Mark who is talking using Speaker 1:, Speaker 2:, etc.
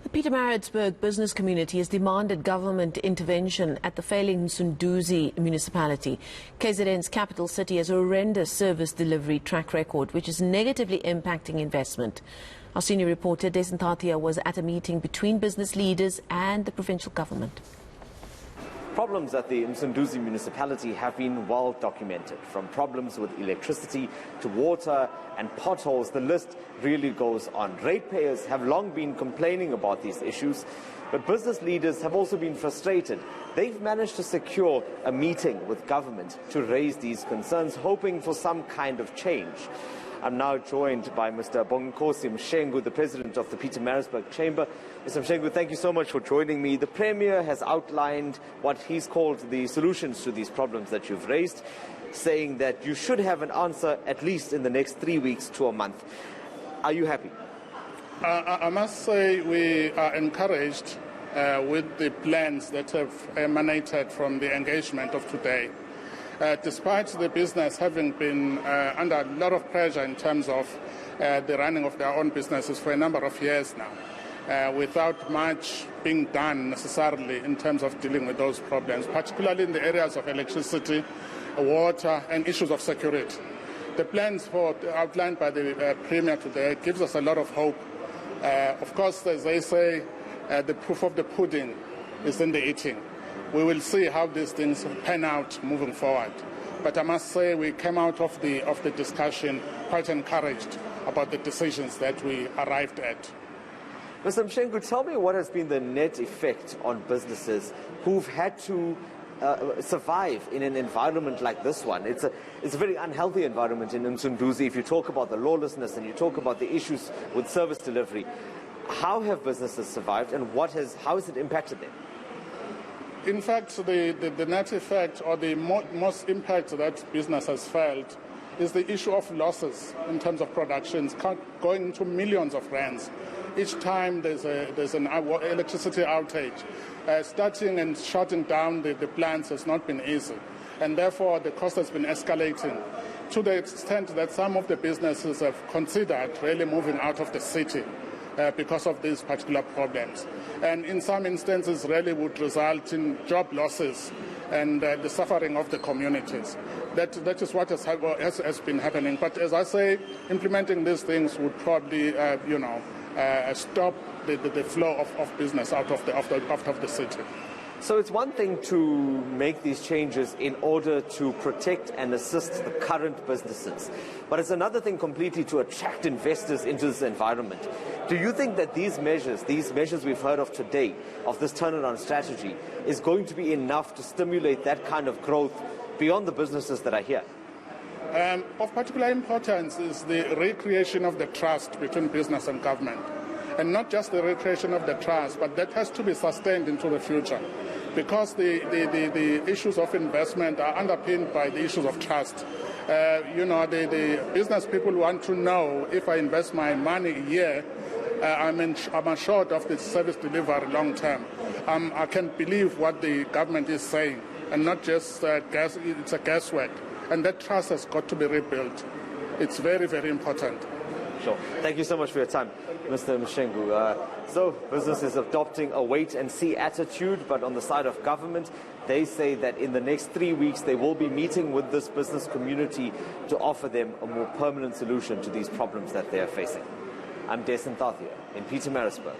Speaker 1: The Pietermaritzburg business community has demanded government intervention at the failing Msunduzi Municipality. KZN's capital city has a horrendous service delivery track record, which is negatively impacting investment. Our senior reporter, Dasen Thathiah, was at a meeting between business leaders and the provincial government.
Speaker 2: Problems at the Msunduzi Municipality have been well documented, from problems with electricity to water and potholes. The list really goes on. Ratepayers have long been complaining about these issues, but business leaders have also been frustrated. They've managed to secure a meeting with government to raise these concerns, hoping for some kind of change. I'm now joined by Mr. Msunduzi, the president of the Pietermaritzburg Chamber. Mr. Msunduzi, thank you so much for joining me. The Premier has outlined what he's called the solutions to these problems that you've raised, saying that you should have an answer at least in the next 3 weeks to a month. Are you happy?
Speaker 3: I must say we are encouraged with the plans that have emanated from the engagement of today. Despite the business having been under a lot of pressure in terms of the running of their own businesses for a number of years now, without much being done necessarily in terms of dealing with those problems, particularly in the areas of electricity, water and issues of security. The plans outlined by the Premier today gives us a lot of hope. Of course, as they say, the proof of the pudding is in the eating. We will see how these things pan out moving forward. But I must say we came out of the discussion quite encouraged about the decisions that we arrived at.
Speaker 2: Mr. Msunduzi, tell me what has been the net effect on businesses who've had to survive in an environment like this one. It's a very unhealthy environment in Msunduzi. If you talk about the lawlessness and you talk about the issues with service delivery, how have businesses survived and how has it impacted them?
Speaker 3: In fact, the net effect or the most impact that business has felt is the issue of losses in terms of productions, going into millions of rands. Each time there's an electricity outage, starting and shutting down the plants has not been easy, and therefore the cost has been escalating to the extent that some of the businesses have considered really moving out of the city because of these particular problems. And in some instances really would result in job losses and the suffering of the communities. That is what has been happening. But as I say, implementing these things would probably, stop the flow of business out of the city.
Speaker 2: So it's one thing to make these changes in order to protect and assist the current businesses, but it's another thing completely to attract investors into this environment. Do you think that these measures we've heard of today, of this turnaround strategy, is going to be enough to stimulate that kind of growth beyond the businesses that are here?
Speaker 3: Of particular importance is the recreation of the trust between business and government. And not just the recreation of the trust, but that has to be sustained into the future, because the issues of investment are underpinned by the issues of trust. The business people want to know, if I invest my money here, I'm assured of the service delivery long term. I can believe what the government is saying, and not just it's a guesswork. And that trust has got to be rebuilt. It's very, very important.
Speaker 2: Sure. Thank you so much for your time, Mr. Msunduzi. So business is adopting a wait-and-see attitude, but on the side of government, they say that in the next 3 weeks they will be meeting with this business community to offer them a more permanent solution to these problems that they are facing. I'm Dasen Thathiah in Pietermaritzburg.